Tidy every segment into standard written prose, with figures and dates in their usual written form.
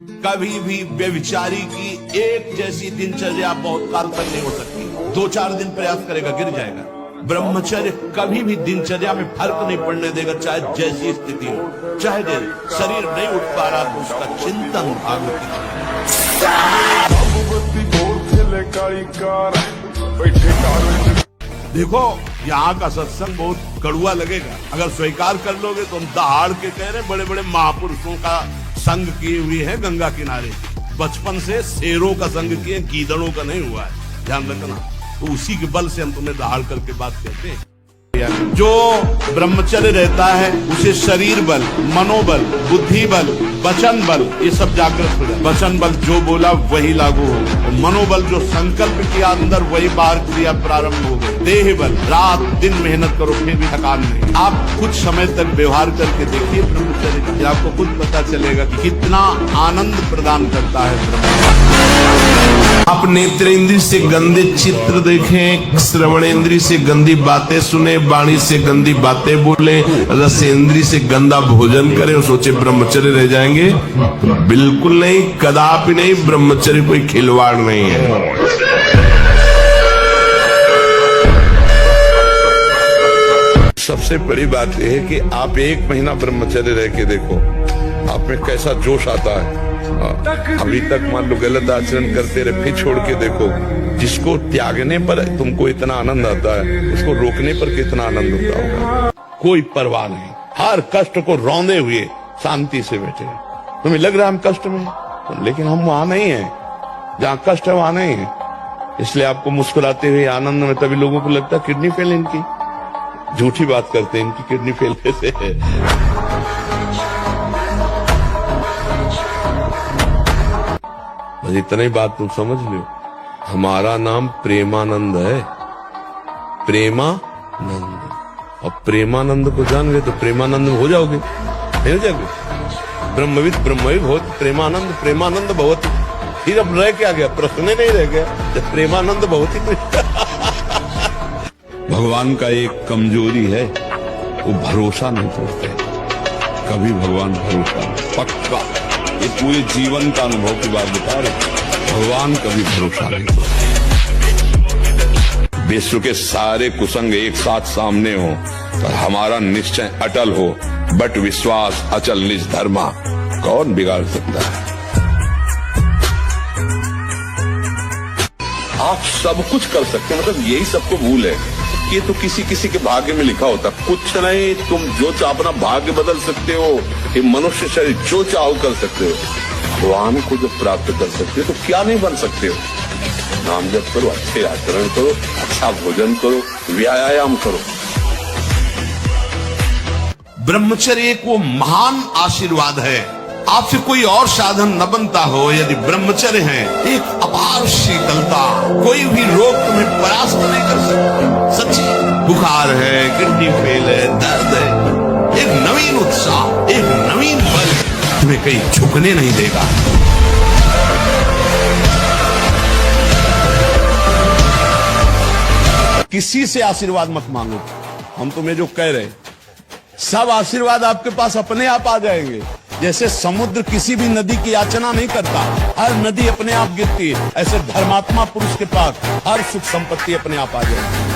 कभी भी व्यभिचारी की एक जैसी दिनचर्या बहुत काल तक नहीं हो सकती। 2-4 दिन प्रयास करेगा, गिर जाएगा। ब्रह्मचर्य कभी भी दिनचर्या में फर्क नहीं पड़ने देगा, चाहे जैसी स्थिति हो। चाहे देर शरीर नहीं उठ पा रहा तो उसका चिंतन भागवती। देखो, यहाँ का सत्संग बहुत कड़ुआ लगेगा, अगर स्वीकार कर लोगे तो हम दहाड़ के कह रहे बड़े बड़े महापुरुषों का संग किए हुए हैं गंगा किनारे। बचपन से शेरों का संग किए, गीदड़ों का नहीं हुआ है, ध्यान रखना। तो उसी के बल से हम तुम्हें दहाड़ करके बात कहते हैं। जो ब्रह्मचर्य रहता है उसे शरीर बल, मनोबल, बुद्धि बल, वचन बल ये सब जागृत हो जाए। वचन बल जो बोला वही लागू हो, और मनोबल जो संकल्प किया अंदर वही बाहर क्रिया प्रारंभ हो गई। देह बल, रात दिन मेहनत करो फिर भी थकान नहीं। आप कुछ समय तक व्यवहार करके देखिए ब्रह्मचर्य, आपको खुद पता चलेगा कि कितना आनंद प्रदान करता है ब्रह्मचर्य। आप नेत्रेंद्रिय से गंदे चित्र देखें, श्रवणेंद्रिय से गंदी बातें सुने, वाणी से गंदी बातें बोले, रसेंद्रिय से गंदा भोजन करें और सोचे ब्रह्मचर्य रह जाएंगे। बिल्कुल नहीं, कदापि नहीं। ब्रह्मचर्य कोई खिलवाड़ नहीं है। सबसे बड़ी बात यह है कि आप 1 महीना ब्रह्मचर्य रह के देखो, आप में कैसा जोश आता है। अभी तक मान लो गलत आचरण करते रहे, फिर छोड़ के देखो। जिसको त्यागने पर तुमको इतना आनंद आता है, उसको रोकने पर कितना आनंद होता होगा। कोई परवाह नहीं, हर कष्ट को रौंदे हुए शांति से बैठे। तुम्हें लग रहा है हम कष्ट में, लेकिन हम वहां नहीं है। जहाँ कष्ट है वहां नहीं है। इसलिए आपको मुस्कुराते हुए आनंद में तभी लोगों को लगता है किडनी फेल इनकी। झूठी बात करते हैं, इनकी किडनी फेल कैसे है। इतना ही बात तुम समझ लो, हमारा नाम प्रेमानंद है। प्रेमानंद, और प्रेमानंद को जान गए तो प्रेमानंद हो जाओगे, नहीं हो जाओगे। ब्रह्मविद ब्रह्मविद होत प्रेमानंद, प्रेमानंद भवति। फिर अब रह क्या गया, प्रश्न नहीं रह गया, जब प्रेमानंद भवति। भगवान का एक कमजोरी है, वो भरोसा नहीं करते। कभी भगवान भरोसा नहीं, पक्का। ये पूरे जीवन का अनुभव की बात बता रहे। भगवान कभी भरोसा नहीं करते। विश्व के सारे कुसंग एक साथ सामने हो और हमारा निश्चय अटल हो, बट विश्वास अचल निज धर्मा, कौन बिगाड़ सकता है। आप सब कुछ कर सकते हैं, मतलब यही सबको भूल है। ये तो किसी किसी के भाग्य में लिखा होता, कुछ नहीं। तुम जो चाहो अपना भाग्य बदल सकते हो, ये मनुष्य शरीर जो चाहो कर सकते हो। भगवान को जो प्राप्त कर सकते हो तो क्या नहीं बन सकते हो। नाम जप करो, अच्छे आचरण करो, अच्छा भोजन करो, व्यायाम करो। ब्रह्मचर्य एक वो महान आशीर्वाद है। आपसे कोई और साधन न बनता हो, यदि ब्रह्मचर्य है एक अपार शीतलता, कोई भी रोग तुम्हें परास्त नहीं कर सकता। सच्ची, बुखार है, किडनी फेल है, दर्द है, एक नवीन उत्साह, एक नवीन बल तुम्हें कहीं झुकने नहीं देगा। किसी से आशीर्वाद मत मांगो। हम तुम्हें जो कह रहे, सब आशीर्वाद आपके पास अपने आप आ जाएंगे। जैसे समुद्र किसी भी नदी की याचना नहीं करता, हर नदी अपने आप गिरती है, ऐसे धर्मात्मा पुरुष के पास हर सुख संपत्ति अपने आप आ जाएगी।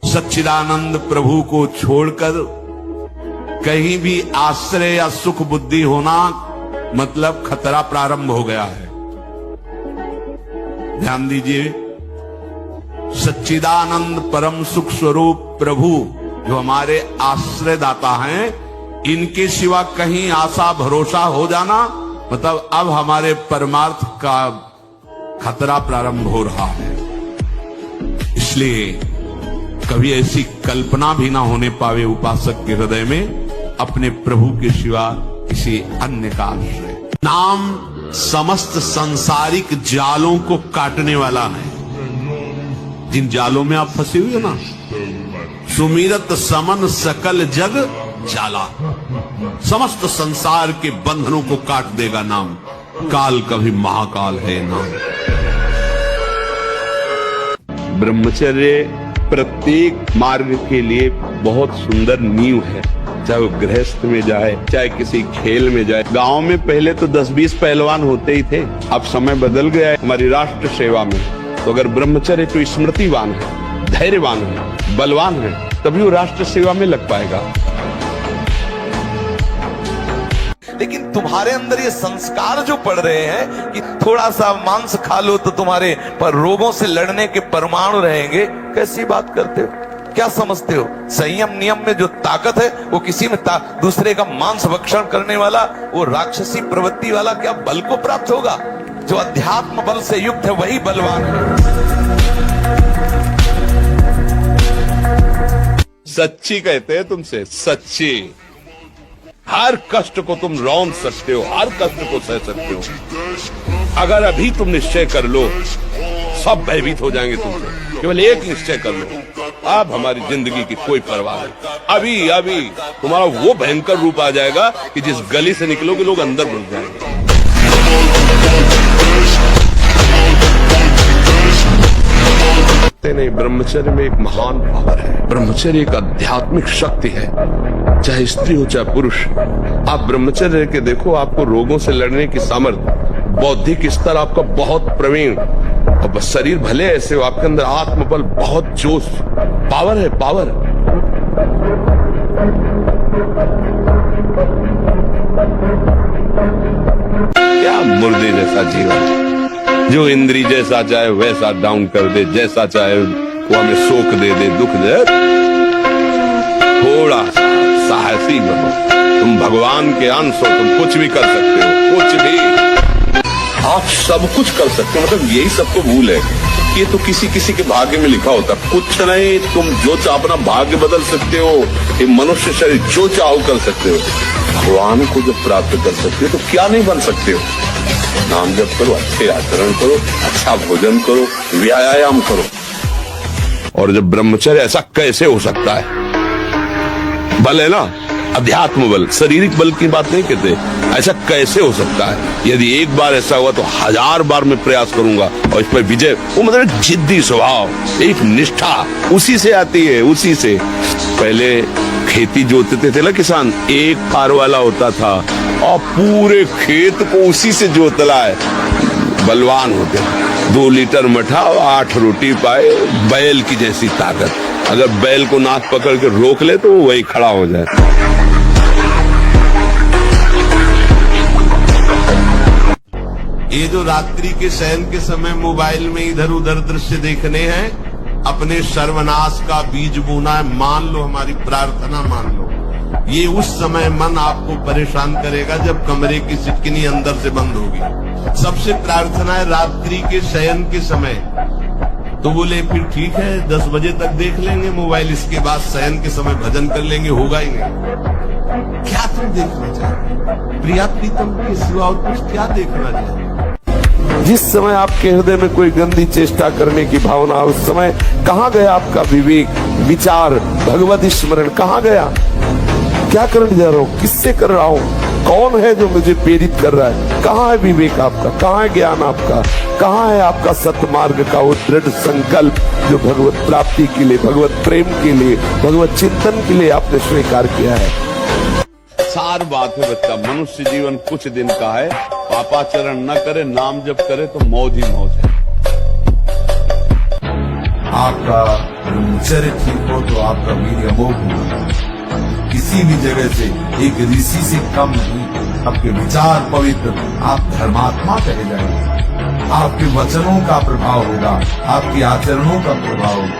सच्चिदानंद प्रभु को छोड़कर कहीं भी आश्रय या सुख बुद्धि होना मतलब खतरा प्रारंभ हो गया है। ध्यान दीजिए, सच्चिदानंद परम सुख स्वरूप प्रभु जो हमारे आश्रयदाता हैं, इनके सिवा कहीं आशा भरोसा हो जाना मतलब अब हमारे परमार्थ का खतरा प्रारंभ हो रहा है। इसलिए कभी ऐसी कल्पना भी ना होने पावे उपासक के हृदय में अपने प्रभु के सिवा किसी अन्य का आश्रय। नाम समस्त सांसारिक जालों को काटने वाला है। जिन जालों में आप फंसे हुए ना, सुमिरत समन सकल जग जाला, समस्त संसार के बंधनों को काट देगा नाम। काल कभी महाकाल है नाम। ब्रह्मचर्य प्रत्येक मार्ग के लिए बहुत सुंदर नींव है। चाहे वो गृहस्थ में जाए, चाहे किसी खेल में जाए। गांव में पहले तो 10-20 पहलवान होते ही थे, अब समय बदल गया है हमारी राष्ट्र सेवा में। तो अगर ब्रह्मचर्य तो स्मृतिवान है, धैर्यवान है, बलवान है, तभी वो राष्ट्र सेवा में लग पाएगा। लेकिन तुम्हारे अंदर ये संस्कार जो पड़ रहे हैं कि थोड़ा सा मांस खा लो तो तुम्हारे पर रोगों से लड़ने के परमाणु रहेंगे, कैसी बात करते हो? क्या समझते हो? संयम नियम में जो ताकत है वो किसी में दूसरे का मांस भक्षण करने वाला, वो राक्षसी प्रवृत्ति वाला क्या बल को प्राप्त होगा? जो अध्यात्म बल से युक्त है वही बलवान है। सच्ची कहते हैं तुमसे, सच्ची। हर कष्ट को तुम रौंद सकते हो, हर कष्ट को सह सकते हो। अगर अभी तुम निश्चय कर लो, सब भयभीत हो जाएंगे तुमसे। केवल एक निश्चय कर लो, अब हमारी जिंदगी की कोई परवाह नहीं। अभी तुम्हारा वो भयंकर रूप आ जाएगा कि जिस गली से निकलोगे लोग अंदर घुस जाएंगे। नहीं, ब्रह्मचर्य में एक महान पावर है। ब्रह्मचर्य एक आध्यात्मिक शक्ति है, चाहे स्त्री हो चाहे पुरुष। आप ब्रह्मचर्य के देखो, आपको रोगों से लड़ने की सामर्थ्य, बौद्धिक स्तर आपका बहुत प्रवीण, और बस शरीर भले ऐसे हो, आपके अंदर आत्मबल, बहुत जोश, पावर है, पावर। क्या मुर्दे जैसा जीवन, जो इंद्री जैसा चाहे वैसा डाउन कर दे, जैसा चाहे वो हमें शोक दे दे, दुख दे। थोड़ा साहसी बनो, तुम भगवान के अंश हो, तुम कुछ भी कर सकते हो, कुछ भी। आप सब कुछ कर सकते हो, मतलब यही सबको भूल है कि ये तो किसी के भाग्य में लिखा होता। कुछ नहीं, तुम जो चाहो अपना भाग्य बदल सकते हो। ये मनुष्य शरीर जो चाहो कर सकते हो। भगवान को जब प्राप्त कर सकते हो तो क्या नहीं बन सकते हो। नाम जप करो, अच्छे आचरण करो, अच्छा भोजन करो, व्यायाम करो। और जब ब्रह्मचर्य, ऐसा कैसे हो सकता है? बल है ना, अध्यात्म बल, शारीरिक बल की बात नहीं कहते। ऐसा कैसे हो सकता है? यदि एक बार ऐसा हुआ तो 1000 बार मैं प्रयास करूंगा और इस पर विजय। वो मतलब जिद्दी स्वभाव, एक निष्ठा उसी से आती है, उसी से। पहले खेती जोतते थे ना किसान, एक फार वाला होता था और पूरे खेत को उसी से जोतला है। बलवान होते, 2 लीटर मठा और 8 रोटी पाए, बैल की जैसी ताकत। अगर बैल को नाक पकड़ के रोक ले तो वो वही खड़ा हो जाए। ये जो रात्रि के शयन के समय मोबाइल में इधर उधर दृश्य देखने हैं, अपने सर्वनाश का बीज बोना है। मान लो, हमारी प्रार्थना मान लो, ये उस समय मन आपको परेशान करेगा जब कमरे की सिटकिनी अंदर से बंद होगी। सबसे प्रार्थना है रात्रि के शयन के समय। तो बोले फिर ठीक है, 10 बजे तक देख लेंगे मोबाइल, इसके बाद शयन के समय भजन कर लेंगे, होगा ही नहीं। क्या तुम देखना चाहते? प्रिया प्रीतम के सिवा और कुछ क्या देखना चाहते? जिस समय आपके हृदय में कोई गंदी चेष्टा करने की भावना, उस समय कहाँ गया आपका विवेक, विचार, भगवत स्मरण कहाँ गया? क्या करने जा रहा हूँ, किससे कर रहा हूँ, कौन है जो मुझे प्रेरित कर रहा है? कहाँ है विवेक आपका, कहाँ है ज्ञान आपका, कहाँ है आपका सतमार्ग का वो दृढ़ संकल्प जो भगवत प्राप्ति के लिए, भगवत प्रेम के लिए, भगवत चिंतन के लिए आपने स्वीकार किया है? सार बात है बच्चा, मनुष्य जीवन कुछ दिन का है। पापाचरण न करे, नाम जप करे तो मौज ही मौज है। आपका ब्रह्मचर्य ठीक हो तो आपका वीर्य अमोघ होगा। किसी भी जगह से एक ऋषि से कम नहीं। आपके विचार पवित्र, आप धर्मात्मा कहे जाएंगे। आपके वचनों का प्रभाव होगा, आपके आचरणों का प्रभाव होगा।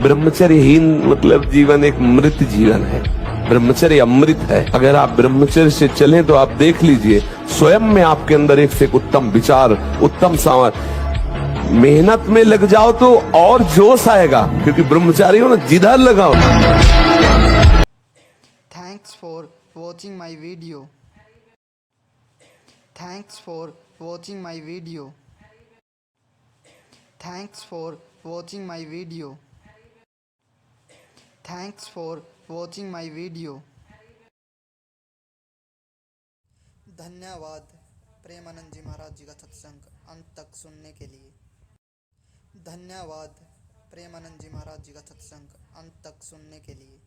ब्रह्मचर्यहीन मतलब जीवन एक मृत जीवन है। ब्रह्मचर्य अमृत है। अगर आप ब्रह्मचर्य से चलें तो आप देख लीजिए, स्वयं में आपके अंदर एक से एक उत्तम विचार, उत्तम सामर्थ्य। मेहनत में लग जाओ तो और जोश आएगा, क्योंकि ब्रह्मचारी हो ना, जिधर लगाओ। Thanks for watching my video. Thanks for watching my video. Thanks for watching my video. Thanks for watching my video. धन्यवाद प्रेमानंद जी महाराज जी का सत्संग अंत तक सुनने के लिए। धन्यवाद प्रेमानंद जी महाराज जी का सत्संग अंत तक सुनने के लिए